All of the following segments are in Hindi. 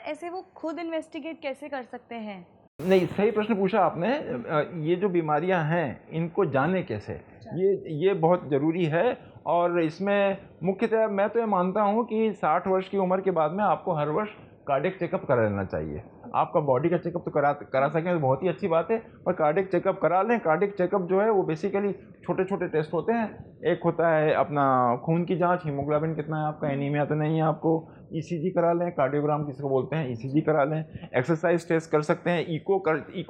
ऐसे वो खुद इन्वेस्टिगेट कैसे कर सकते हैं? नहीं, सही प्रश्न पूछा आपने। ये जो बीमारियां हैं इनको जाने कैसे, ये बहुत ज़रूरी है। और इसमें मुख्यतः मैं तो ये मानता हूँ कि 60 वर्ष की उम्र के बाद में आपको हर वर्ष कार्डियक चेकअप करा लेना चाहिए। आपका बॉडी का चेकअप तो करा सकें तो बहुत ही अच्छी बात है, पर कार्डियक चेकअप करा लें। कार्डियक चेकअप जो है वो बेसिकली छोटे छोटे टेस्ट होते हैं। एक होता है अपना खून की जांच, हीमोग्लोबिन कितना है आपका, एनीमिया तो नहीं है आपको, ईसीजी करा लें, कार्डियोग्राम किसको बोलते हैं, ईसीजी करा लें। एक्सरसाइज टेस्ट कर सकते हैं, इको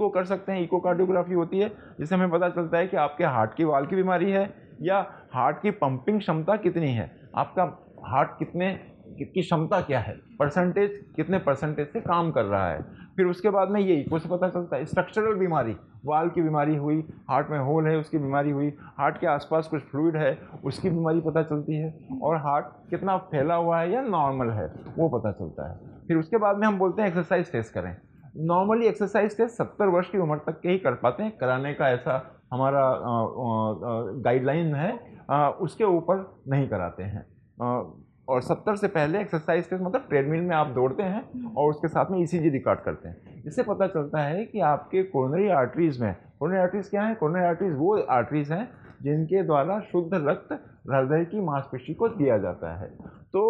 कर सकते हैं। इको कार्डियोग्राफी होती है जिससे हमें पता चलता है कि आपके हार्ट की वाल की बीमारी है या हार्ट की पंपिंग क्षमता कितनी है, आपका हार्ट की क्षमता क्या है, परसेंटेज कितने परसेंटेज से काम कर रहा है। फिर उसके बाद में ये इको से पता चलता है। स्ट्रक्चरल बीमारी, वाल की बीमारी हुई, हार्ट में होल है उसकी बीमारी हुई, हार्ट के आसपास कुछ फ्लूइड है उसकी बीमारी पता चलती है, और हार्ट कितना फैला हुआ है या नॉर्मल है वो पता चलता है। फिर उसके बाद में हम बोलते हैं एक्सरसाइज टेस्ट करें। नॉर्मली एक्सरसाइज टेस्ट 70 वर्ष की उम्र तक के ही कर पाते हैं, कराने का ऐसा हमारा गाइडलाइन है। उसके ऊपर नहीं कराते हैं। और 70 से पहले एक्सरसाइज टेस्ट मतलब ट्रेडमिल में आप दौड़ते हैं और उसके साथ में ईसीजी रिकॉर्ड करते हैं। इससे पता चलता है कि आपके कोरोनरी आर्टरीज में, कोरोनरी आर्टरीज क्या है, कोरोनरी आर्टरीज वो आर्टरीज हैं जिनके द्वारा शुद्ध रक्त हृदय की मांसपेशी को दिया जाता है। तो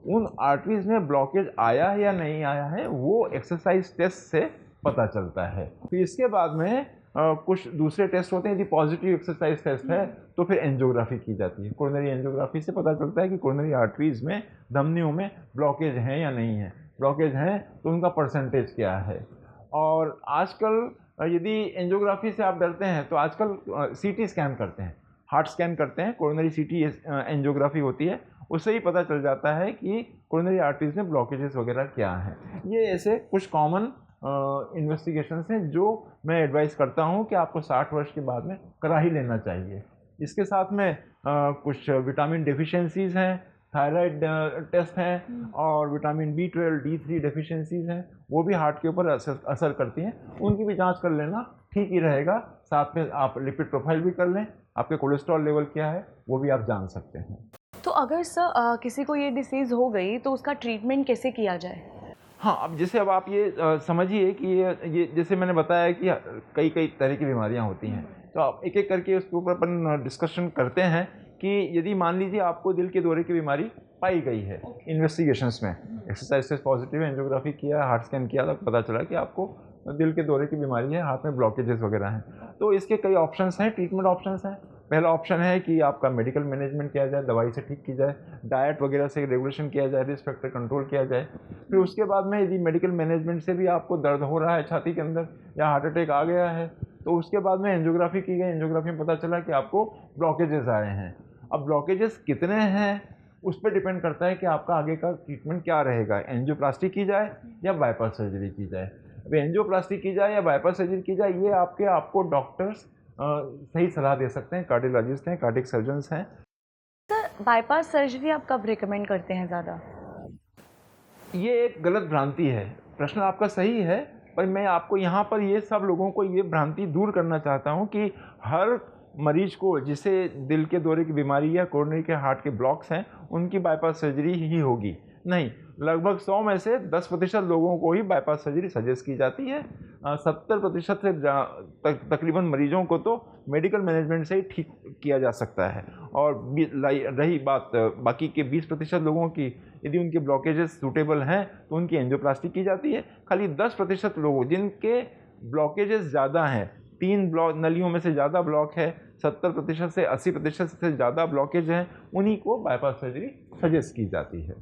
उन आर्टरीज में ब्लॉकेज आया है या नहीं आया है वो एक्सरसाइज टेस्ट से पता चलता है। फिर इसके बाद में कुछ दूसरे टेस्ट होते हैं। यदि पॉजिटिव एक्सरसाइज टेस्ट है तो फिर एंजियोग्राफी की जाती है। कोरोनरी एंजियोग्राफी से पता चलता है कि कोरोनरी आर्टरीज में, धमनियों में ब्लॉकेज हैं या नहीं है। ब्लॉकेज हैं तो उनका परसेंटेज क्या है। और आजकल यदि एंजियोग्राफी से आप डरते हैं तो आजकल सीटी स्कैन करते हैं, हार्ट स्कैन करते हैं, कोरोनरी सीटी एंजियोग्राफी होती है। उससे ही पता चल जाता है कि कोरोनरी आर्टरीज में ब्लॉकेजेस वगैरह क्या हैं। ये ऐसे कुछ कॉमन इन्वेस्टिगेशंस हैं जो मैं एडवाइस करता हूँ कि आपको 60 वर्ष के बाद में करा ही लेना चाहिए। इसके साथ में कुछ विटामिन डेफिशिएंसीज़ हैं, थायराइड टेस्ट हैं, और विटामिन B12, D3 डेफिशिएंसीज़ हैं, वो भी हार्ट के ऊपर असर करती हैं। उनकी भी जांच कर लेना ठीक ही रहेगा। साथ में आप लिपिड प्रोफाइल भी कर लें, आपके कोलेस्ट्रॉल लेवल क्या है वो भी आप जान सकते हैं। तो अगर सर किसी को ये डिसीज़ हो गई तो उसका ट्रीटमेंट कैसे किया जाए? हाँ, अब जैसे अब आप ये समझिए कि ये जैसे मैंने बताया कि कई कई तरह की बीमारियां होती हैं, तो आप एक एक करके उसके ऊपर अपन डिस्कशन करते हैं कि यदि मान लीजिए आपको दिल के दौरे की बीमारी पाई गई है इन्वेस्टिगेशंस में, एक्सरसाइज टेस्ट पॉजिटिव, एंजियोग्राफी किया, हार्ट स्कैन किया, तो पता चला कि आपको दिल के दौरे की बीमारी है, हार्ट में ब्लॉकेजेस वगैरह हैं, तो इसके कई ऑप्शंस हैं, ट्रीटमेंट ऑप्शंस हैं। पहला ऑप्शन है कि आपका मेडिकल मैनेजमेंट किया जाए, दवाई से ठीक की जाए, डाइट वगैरह से रेगुलेशन किया जाए, रिस्क फैक्टर कंट्रोल किया जाए। फिर उसके बाद में यदि मेडिकल मैनेजमेंट से भी आपको दर्द हो रहा है छाती के अंदर या हार्ट अटैक आ गया है, तो उसके बाद में एंजियोग्राफी की गई। एंजियोग्राफी में पता चला कि आपको ब्लॉकेजेस आए हैं। अब ब्लॉकेजेस कितने हैं उस पर डिपेंड करता है कि आपका आगे का ट्रीटमेंट क्या रहेगा, एंजियोप्लास्टी की जाए या बाईपास सर्जरी की जाए। अब एंजियोप्लास्टी की जाए या बाईपास सर्जरी की जाए, ये आपको डॉक्टर्स सही सलाह दे सकते हैं, कार्डियोलॉजिस्ट हैं, कार्डियक सर्जन्स हैं। सर बाईपास सर्जरी आप कब रिकमेंड करते हैं ज़्यादा? ये एक गलत भ्रांति है। प्रश्न आपका सही है, पर मैं आपको यहाँ पर ये सब लोगों को ये भ्रांति दूर करना चाहता हूँ कि हर मरीज को जिसे दिल के दौरे की बीमारी या कोरोनरी के हार्ट के ब्लॉक्स हैं उनकी बाईपास सर्जरी ही होगी। नहीं, लगभग 100 में से 10% लोगों को ही बाईपास सर्जरी सजेस्ट की जाती है। 70% से तकरीबन मरीजों को तो मेडिकल मैनेजमेंट से ही ठीक किया जा सकता है। और रही बात बाकी के 20% लोगों की, यदि उनके ब्लॉकेजेस सूटेबल हैं तो उनकी एंजियोप्लास्टी की जाती है। खाली 10% लोगों जिनके ब्लॉकेजेस ज़्यादा हैं, 3 नलियों में से ज़्यादा ब्लॉक है, 70% से 80% से ज़्यादा ब्लॉकेज हैं, उन्हीं को बाईपास सर्जरी सजेस्ट की जाती है।